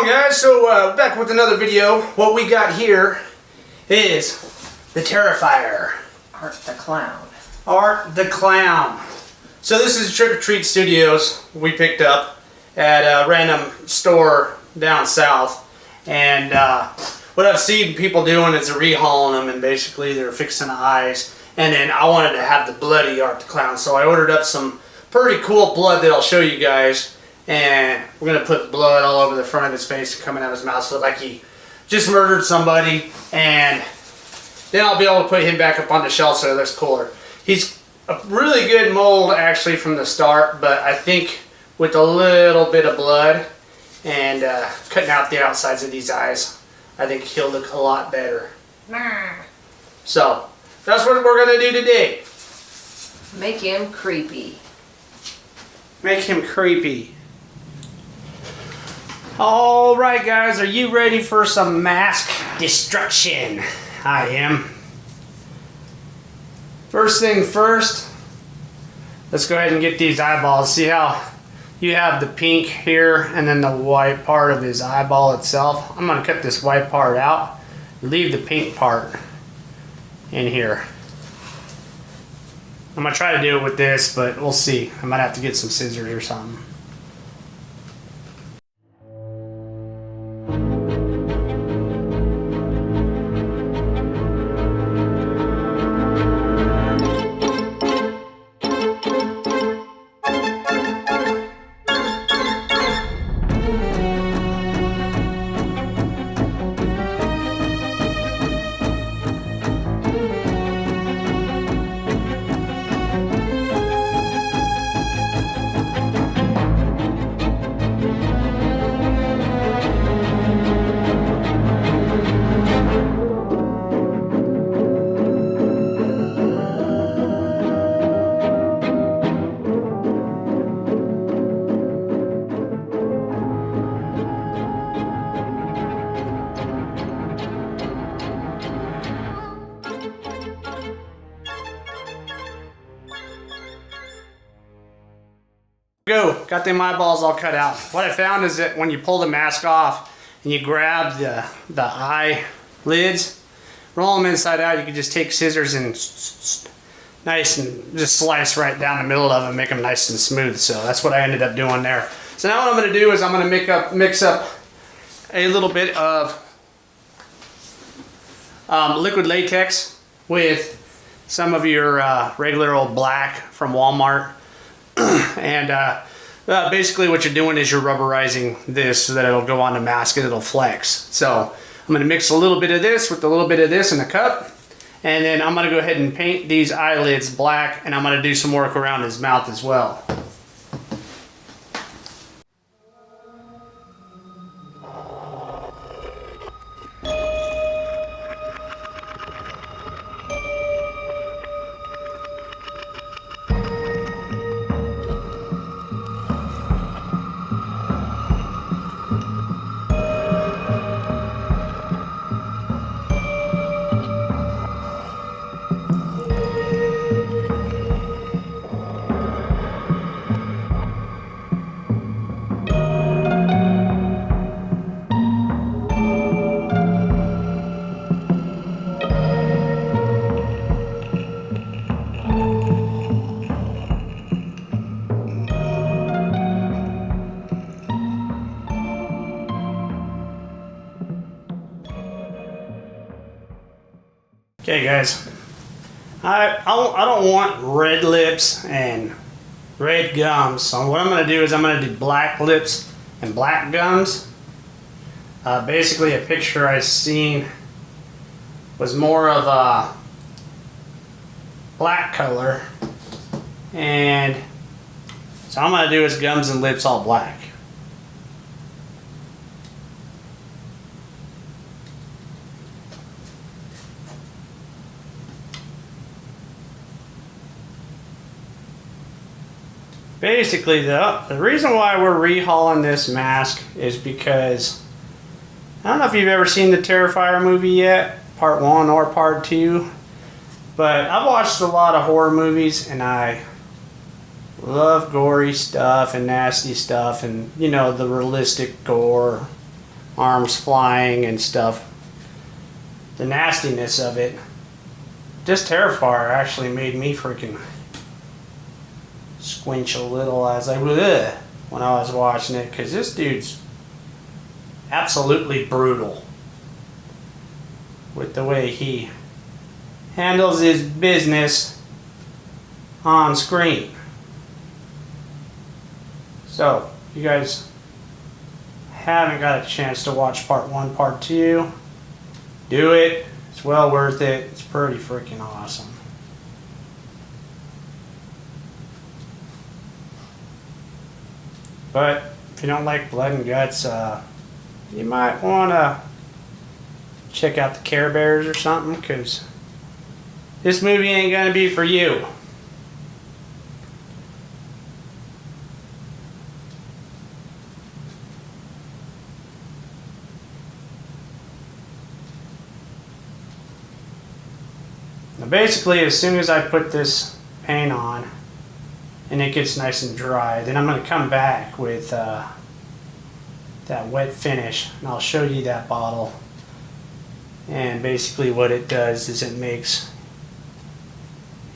guys, so back with another video. What we got here is the Terrifier Art the Clown. Art the Clown. So this is Trick or Treat Studios we picked up at a random store down south, and what I've seen people doing is they're rehauling them, and basically they're fixing the eyes, and then I wanted to have the bloody Art the Clown, so I ordered up some pretty cool blood that I'll show you guys. And we're going to put blood all over the front of his face and coming out of his mouth, so like he just murdered somebody. And then I'll be able to put him back up on the shelf so it looks cooler. He's a really good mold actually from the start, but I think with a little bit of blood and cutting out the outsides of these eyes, I think he'll look a lot better. So that's what we're going to do today. Make him creepy. Make him creepy. Alright guys, are you ready for some mask destruction? I am. First thing first, let's go ahead and get these eyeballs. See how you have the pink here and then the white part of his eyeball itself? I'm going to cut this white part out, leave the pink part in here. I'm going to try to do it with this, but we'll see. I might have to get some scissors or something. Go, got them eyeballs all cut out. What I found is that when you pull the mask off and you grab the eye lids, roll them inside out, you can just take scissors and nice and just slice right down the middle of them, make them nice and smooth. So that's what I ended up doing there. So now what I'm going to do is I'm going to mix up a little bit of liquid latex with some of your regular old black from Walmart. And basically what you're doing is you're rubberizing this so that it'll go on the mask and it'll flex. So I'm going to mix a little bit of this with a little bit of this in a cup, and then I'm going to go ahead and paint these eyelids black, and I'm going to do some work around his mouth as well. Okay guys, I don't want red lips and red gums, so what I'm going to do is I'm going to do black lips and black gums. Basically a picture I seen was more of a black color, and so I'm going to do his gums and lips all black. Basically, the reason why we're rehauling this mask is because I don't know if you've ever seen the Terrifier movie yet, part 1 or part 2, but I've watched a lot of horror movies and I love gory stuff and nasty stuff and, you know, the realistic gore, arms flying and stuff. The nastiness of it. This Terrifier actually made me freaking squinch a little as I when I was watching it, because this dude's absolutely brutal with the way he handles his business on screen. So, if you guys haven't got a chance to watch part 1, part 2, do it. It's well worth it. It's pretty freaking awesome. But if you don't like blood and guts, you might want to check out the Care Bears or something, because this movie ain't gonna be for you. Now basically, as soon as I put this paint on and it gets nice and dry, then I'm going to come back with that wet finish, and I'll show you that bottle. And basically what it does is it makes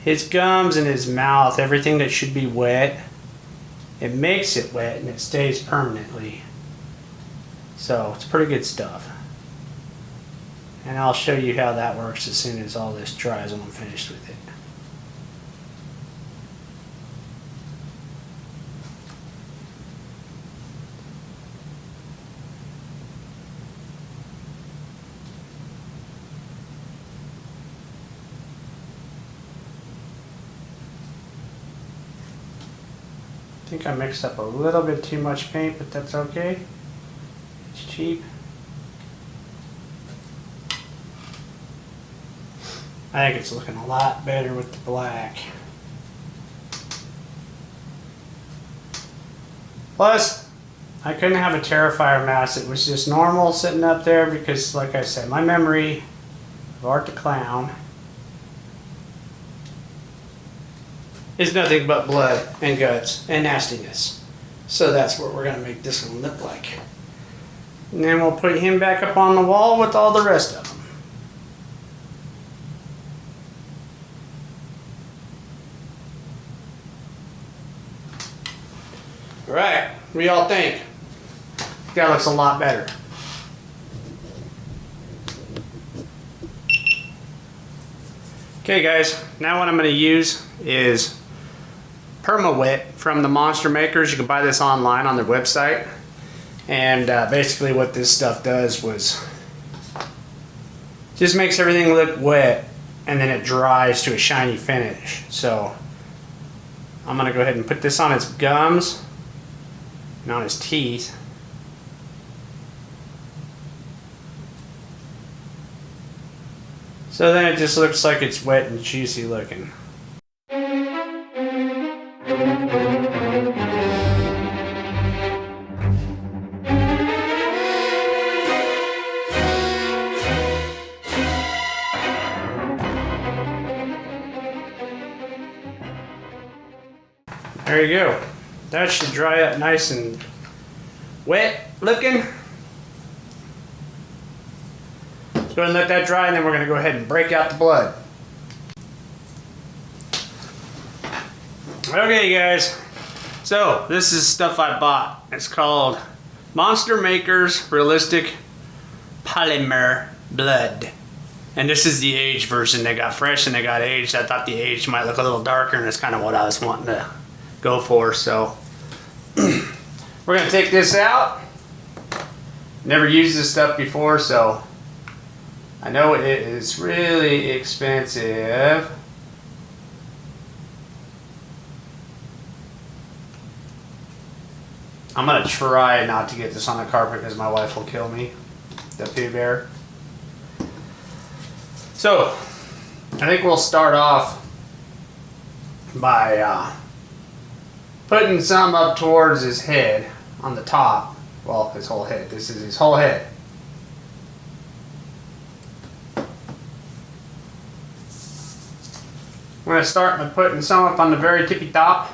his gums and his mouth, everything that should be wet, it makes it wet and it stays permanently. So it's pretty good stuff. And I'll show you how that works as soon as all this dries and I'm finished with it. I think I mixed up a little bit too much paint, but that's okay. It's cheap. I think it's looking a lot better with the black. Plus, I couldn't have a Terrifier mask. It was just normal sitting up there because, like I said, my memory of Art the Clown is nothing but blood and guts and nastiness. So that's what we're going to make this one look like. And then we'll put him back up on the wall with all the rest of them. Alright, what do y'all think? That looks a lot better. Okay guys, now what I'm going to use is Perma-Wet from the Monster Makers. You can buy this online on their website. And basically what this stuff does was just makes everything look wet, and then it dries to a shiny finish. So I'm going to go ahead and put this on his gums and on his teeth. So then it just looks like it's wet and juicy looking. There you go. That should dry up nice and wet looking. Let's go ahead and let that dry, and then we're going to go ahead and break out the blood. Okay guys, so this is stuff I bought. It's called Monster Makers Realistic Polymer Blood. And this is the aged version. They got fresh and they got aged. I thought the aged might look a little darker, and it's kind of what I was wanting to go for. So we're going to take this out. Never used this stuff before, so I know it is really expensive. I'm going to try not to get this on the carpet because my wife will kill me, the Pooh Bear. So, I think we'll start off by putting some up towards his head on the top. Well, his whole head. This is his whole head. I'm going to start by putting some up on the very tippy top.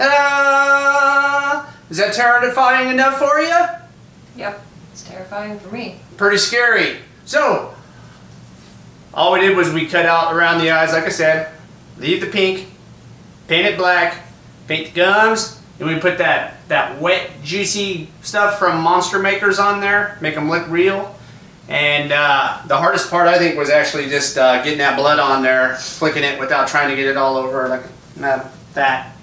Ta-da! Is that terrifying enough for you? Yep, it's terrifying for me. Pretty scary. So, all we did was we cut out around the eyes, like I said, leave the pink, paint it black, paint the gums, and we put that wet, juicy stuff from Monster Makers on there, make them look real. And the hardest part, I think, was actually just getting that blood on there, flicking it without trying to get it all over like that.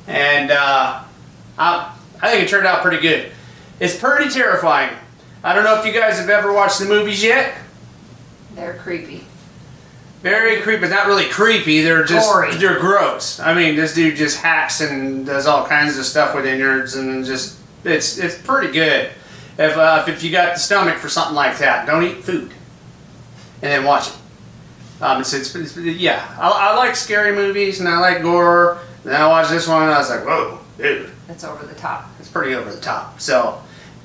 And I think it turned out pretty good. It's pretty terrifying. I don't know if you guys have ever watched the movies yet. They're creepy. Very creepy, not really creepy. They're just Gory. They're gross. I mean, this dude just hacks and does all kinds of stuff with innards, and just it's pretty good. If you got the stomach for something like that, don't eat food, and then watch it. Yeah, I like scary movies and I like gore. And then I watched this one and I was like, whoa, dude, It's over the top. it's pretty over the top. So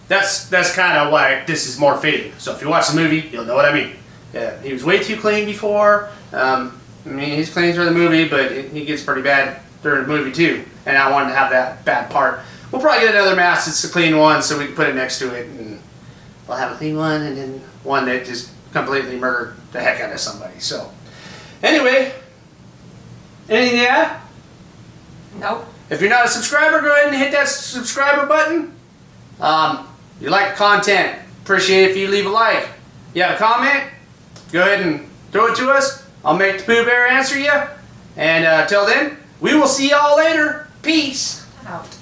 that's kind of why this is more fitting. So if you watch the movie, you'll know what I mean. Yeah, he was way too clean before. I mean, he's clean through the movie, but he gets pretty bad during the movie too. And I wanted to have that bad part. We'll probably get another mask that's a clean one, so we can put it next to it, and we'll have a clean one, and then one that just completely murdered the heck out of somebody. So, anyway, anything to add? Nope. If you're not a subscriber, go ahead and hit that subscriber button. You like the content, appreciate it if you leave a like. You have a comment, go ahead and throw it to us. I'll make the Pooh Bear answer you. And till then, we will see y'all later. Peace. Out.